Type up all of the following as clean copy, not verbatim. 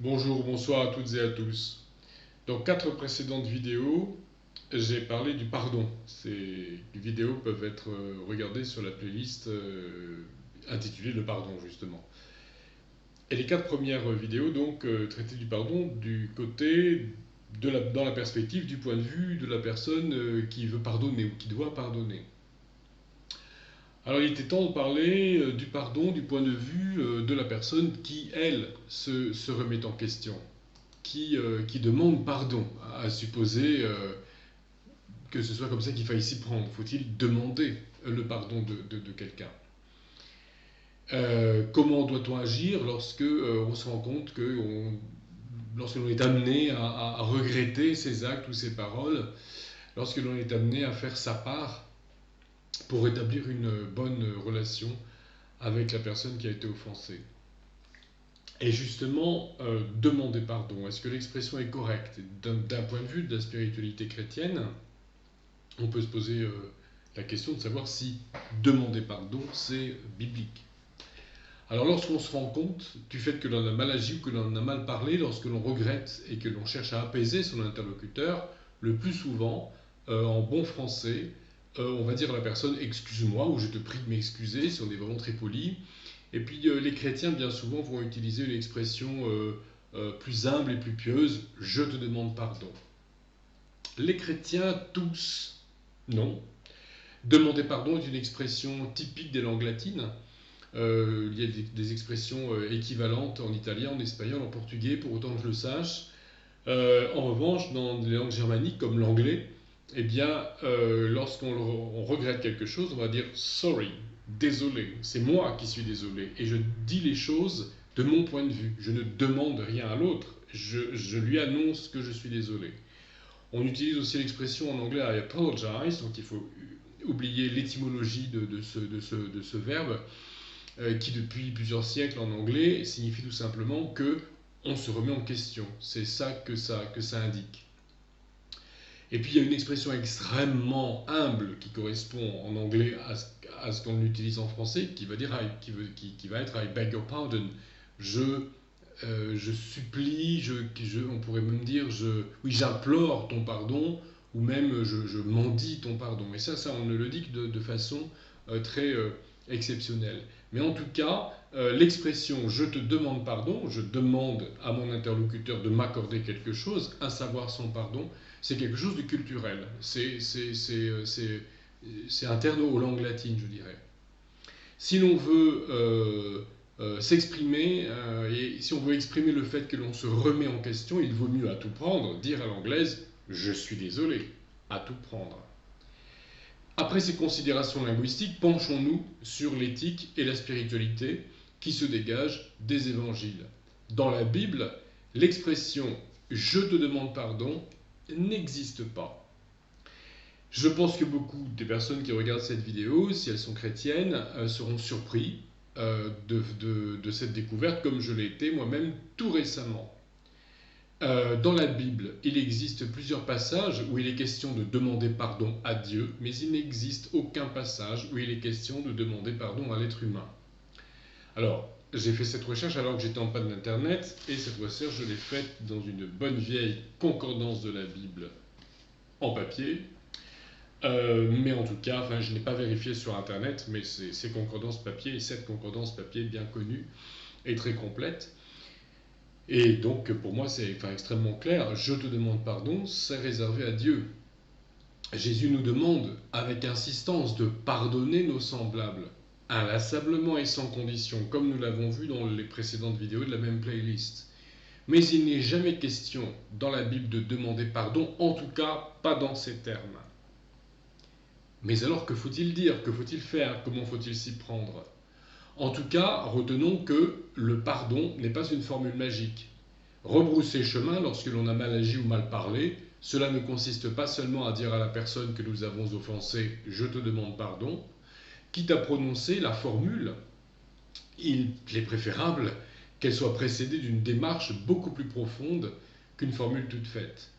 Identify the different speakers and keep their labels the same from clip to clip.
Speaker 1: Bonjour, bonsoir à toutes et à tous. Dans 4 précédentes vidéos, j'ai parlé du pardon. Ces vidéos peuvent être regardées sur la playlist intitulée Le pardon, justement. Et les 4 premières vidéos, donc, traitaient du pardon du côté, dans la perspective, du point de vue de la personne qui veut pardonner ou qui doit pardonner. Alors il était temps de parler du pardon du point de vue de la personne qui, elle, se remet en question, qui demande pardon, à supposer que ce soit comme ça qu'il faille s'y prendre. Faut-il demander le pardon de quelqu'un? Comment doit-on agir lorsque on se rend compte lorsque l'on est amené à regretter ses actes ou ses paroles, lorsque l'on est amené à faire sa part pour établir une bonne relation avec la personne qui a été offensée? Et justement, demander pardon, est-ce que l'expression est correcte? D'un point de vue de la spiritualité chrétienne, on peut se poser la question de savoir si demander pardon, c'est biblique. Alors lorsqu'on se rend compte du fait que l'on a mal agi ou que l'on a mal parlé, lorsque l'on regrette et que l'on cherche à apaiser son interlocuteur, le plus souvent, en bon français, on va dire à la personne « excuse-moi » ou « je te prie de m'excuser » si on est vraiment très poli. Et puis les chrétiens, bien souvent, vont utiliser une expression plus humble et plus pieuse « je te demande pardon ». Les chrétiens, tous, non. Demander pardon est une expression typique des langues latines. Il y a des expressions équivalentes en italien, en espagnol, en portugais, pour autant que je le sache. En revanche, dans les langues germaniques comme l'anglais, eh bien, lorsqu'on regrette quelque chose, on va dire sorry, désolé, c'est moi qui suis désolé. Et je dis les choses de mon point de vue. Je ne demande rien à l'autre, je lui annonce que je suis désolé. On utilise aussi l'expression en anglais I apologize, donc il faut oublier l'étymologie de ce verbe, qui depuis plusieurs siècles en anglais signifie tout simplement que on se remet en question. C'est ça que ça indique. Et puis il y a une expression extrêmement humble qui correspond en anglais à ce qu'on utilise en français, qui va être I beg your pardon. Je supplie, on pourrait même dire, oui, j'implore ton pardon, ou même je mendie ton pardon. Et ça on ne le dit que de façon très exceptionnelle. Mais en tout cas, l'expression je te demande pardon, je demande à mon interlocuteur de m'accorder quelque chose, à savoir son pardon, c'est quelque chose de culturel. C'est interne aux langues latines, je dirais. Si l'on veut s'exprimer, et si on veut exprimer le fait que l'on se remet en question, il vaut mieux à tout prendre dire à l'anglaise « je suis désolé », à tout prendre. Après ces considérations linguistiques, penchons-nous sur l'éthique et la spiritualité qui se dégagent des évangiles. Dans la Bible, l'expression « je te demande pardon » n'existe pas. Je pense que beaucoup des personnes qui regardent cette vidéo, si elles sont chrétiennes, seront surpris de cette découverte, comme je l'ai été moi-même tout récemment. Dans la Bible, il existe plusieurs passages où il est question de demander pardon à Dieu, mais il n'existe aucun passage où il est question de demander pardon à l'être humain. Alors, j'ai fait cette recherche alors que j'étais en panne d'internet, et cette recherche, je l'ai faite dans une bonne vieille concordance de la Bible en papier. Mais en tout cas, je n'ai pas vérifié sur internet, mais ces concordances papier et cette concordance papier bien connue et très complète. Et donc pour moi c'est extrêmement clair, je te demande pardon, c'est réservé à Dieu. Jésus nous demande avec insistance de pardonner nos semblables, inlassablement et sans condition, comme nous l'avons vu dans les précédentes vidéos de la même playlist. Mais il n'est jamais question dans la Bible de demander pardon, en tout cas pas dans ces termes. Mais alors que faut-il dire? Que faut-il faire? Comment faut-il s'y prendre? En tout cas, retenons que le pardon n'est pas une formule magique. Rebrousser chemin lorsque l'on a mal agi ou mal parlé, cela ne consiste pas seulement à dire à la personne que nous avons offensée « je te demande pardon », quitte à prononcer la formule, il est préférable qu'elle soit précédée d'une démarche beaucoup plus profonde qu'une formule toute faite.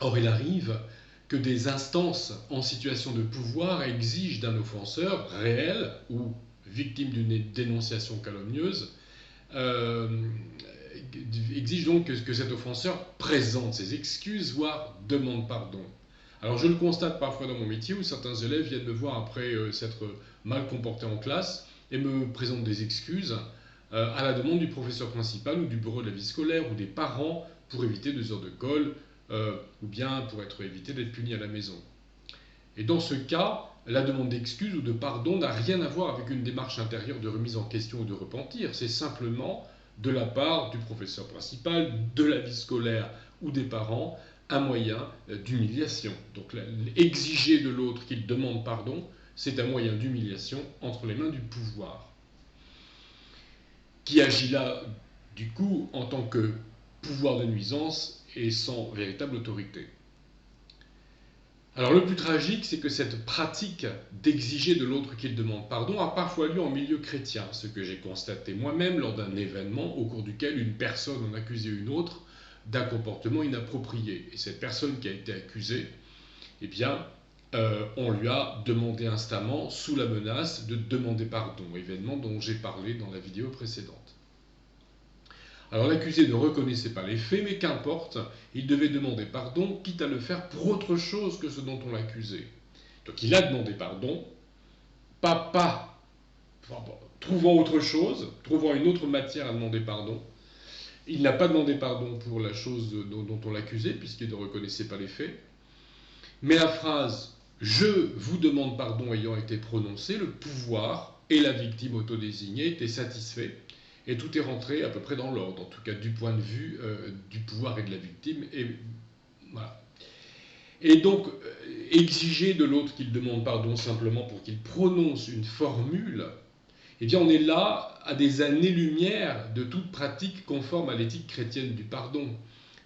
Speaker 1: Or, il arrive que des instances en situation de pouvoir exigent d'un offenseur réel ou victime d'une dénonciation calomnieuse, exige donc que cet offenseur présente ses excuses, voire demande pardon. Alors je le constate parfois dans mon métier où certains élèves viennent me voir après s'être mal comportés en classe et me présentent des excuses à la demande du professeur principal ou du bureau de la vie scolaire ou des parents pour éviter 2 heures de colle ou bien pour éviter d'être puni à la maison. Et dans ce cas, la demande d'excuses ou de pardon n'a rien à voir avec une démarche intérieure de remise en question ou de repentir. C'est simplement de la part du professeur principal, de la vie scolaire ou des parents, un moyen d'humiliation. Donc exiger de l'autre qu'il demande pardon, c'est un moyen d'humiliation entre les mains du pouvoir, qui agit là, du coup, en tant que pouvoir de nuisance et sans véritable autorité. Alors le plus tragique, c'est que cette pratique d'exiger de l'autre qu'il demande pardon a parfois lieu en milieu chrétien, ce que j'ai constaté moi-même lors d'un événement au cours duquel une personne en accusait une autre d'un comportement inapproprié. Et cette personne qui a été accusée, eh bien, on lui a demandé instamment, sous la menace, de demander pardon, événement dont j'ai parlé dans la vidéo précédente. Alors l'accusé ne reconnaissait pas les faits, mais qu'importe, il devait demander pardon, quitte à le faire pour autre chose que ce dont on l'accusait. Donc il a demandé pardon, trouvant autre chose, trouvant une autre matière à demander pardon. Il n'a pas demandé pardon pour la chose dont on l'accusait, puisqu'il ne reconnaissait pas les faits. Mais la phrase « je vous demande pardon » ayant été prononcée, le pouvoir et la victime autodésignée étaient satisfaits. Et tout est rentré à peu près dans l'ordre, en tout cas du point de vue du pouvoir et de la victime. Et, voilà. Et donc, exiger de l'autre qu'il demande pardon simplement pour qu'il prononce une formule, eh bien on est là à des années-lumière de toute pratique conforme à l'éthique chrétienne du pardon,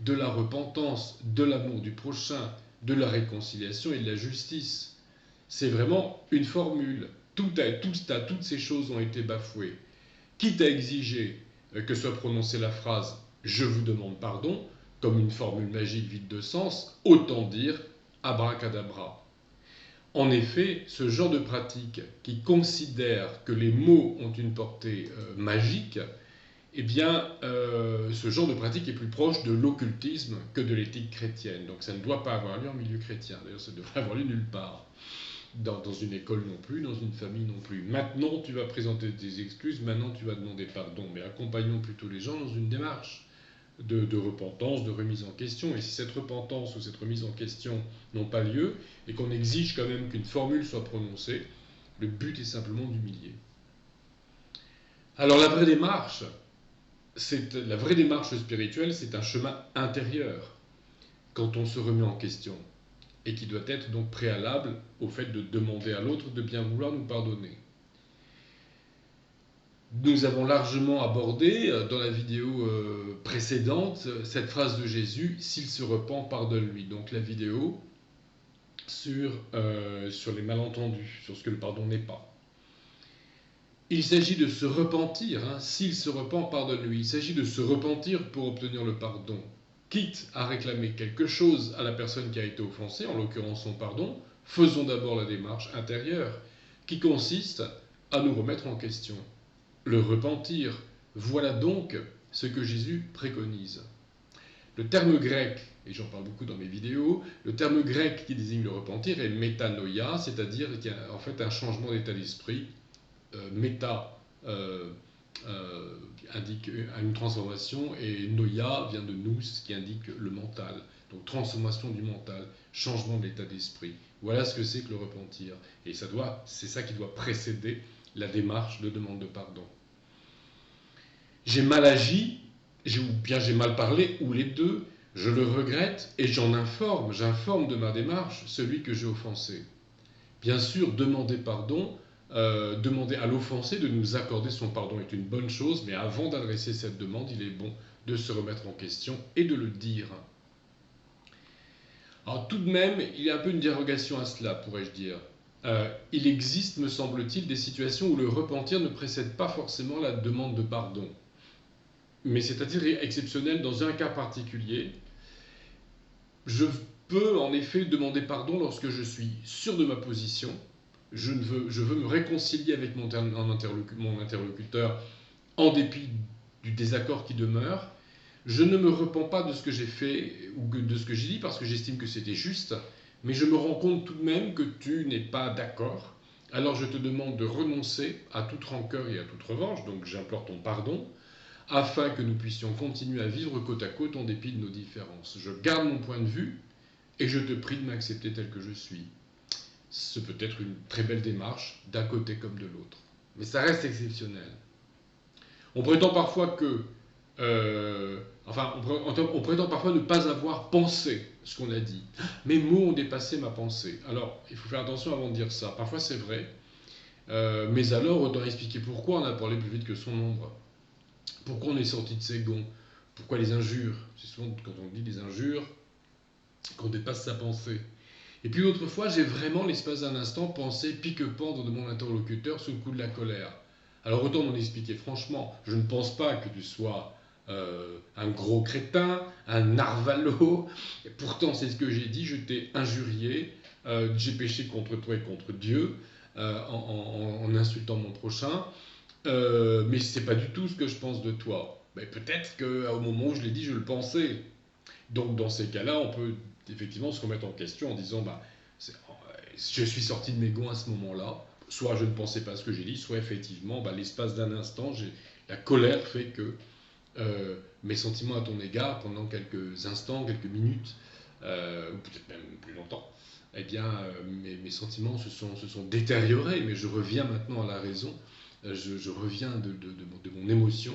Speaker 1: de la repentance, de l'amour du prochain, de la réconciliation et de la justice. C'est vraiment une formule. Toutes ces choses ont été bafouées. Quitte à exiger que soit prononcée la phrase « je vous demande pardon » comme une formule magique vide de sens, autant dire abracadabra. En effet, ce genre de pratique qui considère que les mots ont une portée magique, eh bien, ce genre de pratique est plus proche de l'occultisme que de l'éthique chrétienne. Donc ça ne doit pas avoir lieu en milieu chrétien. D'ailleurs, ça ne devrait avoir lieu nulle part. Dans une école non plus, dans une famille non plus. Maintenant, tu vas présenter des excuses, maintenant tu vas demander pardon. Mais accompagnons plutôt les gens dans une démarche de repentance, de remise en question. Et si cette repentance ou cette remise en question n'ont pas lieu, et qu'on exige quand même qu'une formule soit prononcée, le but est simplement d'humilier. Alors la vraie démarche spirituelle, c'est un chemin intérieur, quand on se remet en question, et qui doit être donc préalable au fait de demander à l'autre de bien vouloir nous pardonner. Nous avons largement abordé dans la vidéo précédente cette phrase de Jésus « S'il se repent, pardonne-lui ». Donc la vidéo sur les malentendus, sur ce que le pardon n'est pas. Il s'agit de se repentir, s'il se repent, pardonne-lui. Il s'agit de se repentir pour obtenir le pardon. Quitte à réclamer quelque chose à la personne qui a été offensée, en l'occurrence son pardon, faisons d'abord la démarche intérieure, qui consiste à nous remettre en question. Le repentir, voilà donc ce que Jésus préconise. Le terme grec, et j'en parle beaucoup dans mes vidéos, le terme grec qui désigne le repentir est métanoïa, c'est-à-dire qu'il y a en fait un changement d'état d'esprit. Méta indique une transformation et noia vient de nous, ce qui indique le mental. Donc transformation du mental, changement de l'état d'esprit. Voilà ce que c'est que le repentir. Et c'est ça qui doit précéder la démarche de demande de pardon. J'ai mal agi, ou bien j'ai mal parlé, ou les deux, je le regrette et j'informe de ma démarche celui que j'ai offensé. Bien sûr, demander pardon, demander à l'offensé de nous accorder son pardon est une bonne chose, mais avant d'adresser cette demande, il est bon de se remettre en question et de le dire. Alors tout de même, il y a un peu une dérogation à cela, pourrais-je dire. Il existe, me semble-t-il, des situations où le repentir ne précède pas forcément la demande de pardon. Mais c'est-à-dire exceptionnel dans un cas particulier. Je peux en effet demander pardon lorsque je suis sûr de ma position. Je veux me réconcilier avec mon interlocuteur en dépit du désaccord qui demeure. Je ne me repens pas de ce que j'ai fait ou de ce que j'ai dit parce que j'estime que c'était juste, mais je me rends compte tout de même que tu n'es pas d'accord. Alors je te demande de renoncer à toute rancœur et à toute revanche, donc j'implore ton pardon, afin que nous puissions continuer à vivre côte à côte en dépit de nos différences. Je garde mon point de vue et je te prie de m'accepter tel que je suis. Ce peut être une très belle démarche, d'un côté comme de l'autre. Mais ça reste exceptionnel. On prétend parfois que on prétend parfois ne pas avoir pensé ce qu'on a dit. Mes mots ont dépassé ma pensée. Alors, il faut faire attention avant de dire ça. Parfois, c'est vrai. Mais alors, autant expliquer pourquoi on a parlé plus vite que son ombre. Pourquoi on est sorti de ses gonds. Pourquoi les injures. C'est souvent quand on dit des injures qu'on dépasse sa pensée. Et puis l'autre fois, j'ai vraiment, l'espace d'un instant, pensé pique-pendre de mon interlocuteur sous le coup de la colère. Alors autant m'en expliquer franchement, je ne pense pas que tu sois un gros crétin, un narvalo, et pourtant c'est ce que j'ai dit, je t'ai injurié, j'ai péché contre toi et contre Dieu en insultant mon prochain, mais c'est pas du tout ce que je pense de toi. Mais peut-être qu'au moment où je l'ai dit, je le pensais. Donc dans ces cas-là, on peut effectivement se remettre en question en disant bah, je suis sorti de mes gonds à ce moment-là, soit je ne pensais pas ce que j'ai dit, soit effectivement, bah, l'espace d'un instant, la colère fait que mes sentiments à ton égard, pendant quelques instants, quelques minutes, ou peut-être même plus longtemps, eh bien, mes sentiments se sont détériorés, mais je reviens maintenant à la raison, je reviens de mon émotion,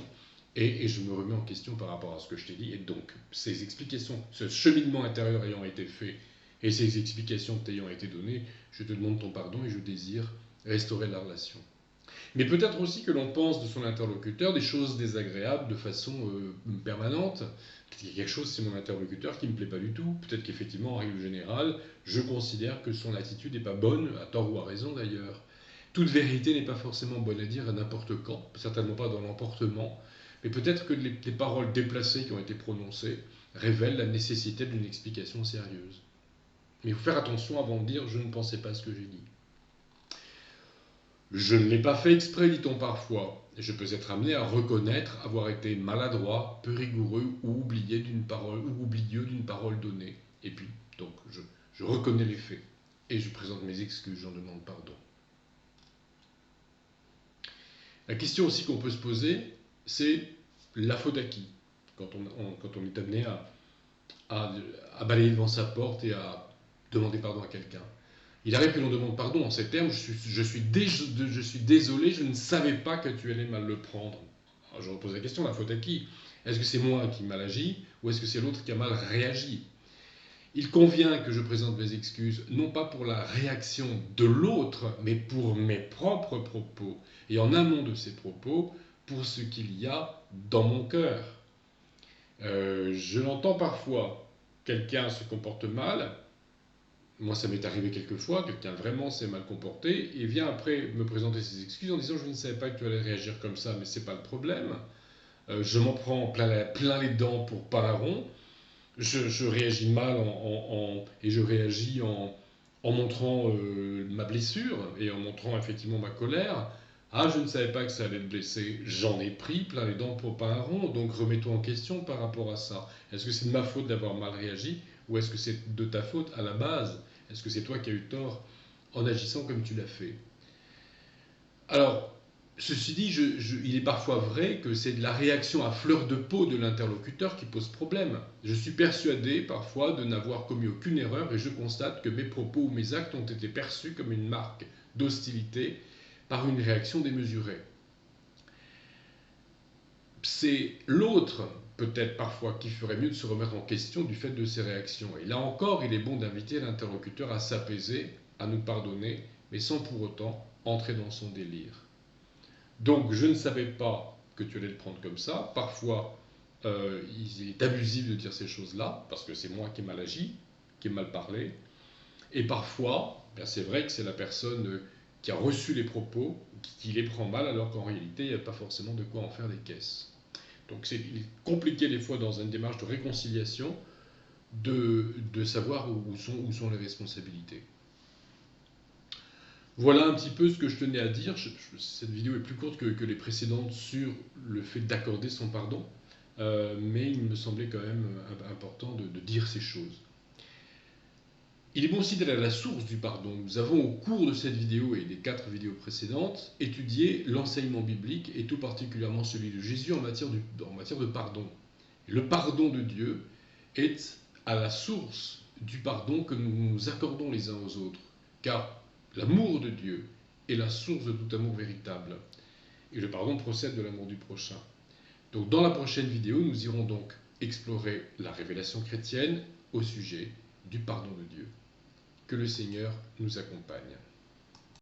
Speaker 1: et je me remets en question par rapport à ce que je t'ai dit. Et donc, ces explications, ce cheminement intérieur ayant été fait, et ces explications t'ayant été données, je te demande ton pardon et je désire restaurer la relation. Mais peut-être aussi que l'on pense de son interlocuteur des choses désagréables de façon permanente. Peut-être qu'il y a quelque chose, c'est mon interlocuteur qui ne me plaît pas du tout. Peut-être qu'effectivement, en règle générale, je considère que son attitude n'est pas bonne, à tort ou à raison d'ailleurs. Toute vérité n'est pas forcément bonne à dire à n'importe quand, certainement pas dans l'emportement, mais peut-être que les paroles déplacées qui ont été prononcées révèlent la nécessité d'une explication sérieuse. Mais il faut faire attention avant de dire je ne pensais pas ce que j'ai dit. Je ne l'ai pas fait exprès, dit-on parfois. Je peux être amené à reconnaître avoir été maladroit, peu rigoureux ou oublié d'une parole ou oublieux d'une parole donnée. Et puis, donc, je reconnais les faits et je présente mes excuses, j'en demande pardon. La question aussi qu'on peut se poser, c'est la faute à qui quand on est amené à balayer devant sa porte et à demander pardon à quelqu'un. Il arrive que l'on demande pardon en ces termes, je suis désolé, je ne savais pas que tu allais mal le prendre. Alors je repose la question, la faute à qui? Est-ce que c'est moi qui ai mal agi ou est-ce que c'est l'autre qui a mal réagi? Il convient que je présente mes excuses, non pas pour la réaction de l'autre, mais pour mes propres propos. Et en amont de ces propos, pour ce qu'il y a dans mon cœur. Je l'entends parfois, quelqu'un se comporte mal, moi ça m'est arrivé quelques fois, quelqu'un vraiment s'est mal comporté, et vient après me présenter ses excuses en disant je ne savais pas que tu allais réagir comme ça, mais c'est pas le problème. Je m'en prends plein les dents pour pas un rond, je réagis mal et je réagis en montrant ma blessure et en montrant effectivement ma colère. Ah, je ne savais pas que ça allait te blesser. J'en ai pris plein les dents pour pas un rond. Donc remets-toi en question par rapport à ça. Est-ce que c'est de ma faute d'avoir mal réagi ou est-ce que c'est de ta faute à la base? Est-ce que c'est toi qui as eu tort en agissant comme tu l'as fait? Alors, ceci dit, il est parfois vrai que c'est de la réaction à fleur de peau de l'interlocuteur qui pose problème. Je suis persuadé parfois de n'avoir commis aucune erreur et je constate que mes propos ou mes actes ont été perçus comme une marque d'hostilité par une réaction démesurée. C'est l'autre, peut-être parfois, qui ferait mieux de se remettre en question du fait de ses réactions. Et là encore, il est bon d'inviter l'interlocuteur à s'apaiser, à nous pardonner, mais sans pour autant entrer dans son délire. Donc, je ne savais pas que tu allais le prendre comme ça. Parfois, il est abusif de dire ces choses-là, parce que c'est moi qui ai mal agi, qui ai mal parlé. Et parfois, c'est vrai que c'est la personne qui a reçu les propos qui les prend mal, alors qu'en réalité, il n'y a pas forcément de quoi en faire des caisses. Donc, c'est compliqué des fois dans une démarche de réconciliation de savoir où sont les responsabilités. Voilà un petit peu ce que je tenais à dire. Cette vidéo est plus courte que les précédentes sur le fait d'accorder son pardon. mais il me semblait quand même important de dire ces choses. Il est bon aussi d'aller à la source du pardon. Nous avons au cours de cette vidéo et des 4 vidéos précédentes étudié l'enseignement biblique et tout particulièrement celui de Jésus en matière de pardon. Et le pardon de Dieu est à la source du pardon que nous nous accordons les uns aux autres, car l'amour de Dieu est la source de tout amour véritable. Et le pardon procède de l'amour du prochain. Donc dans la prochaine vidéo, nous irons donc explorer la révélation chrétienne au sujet du pardon de Dieu. Que le Seigneur nous accompagne.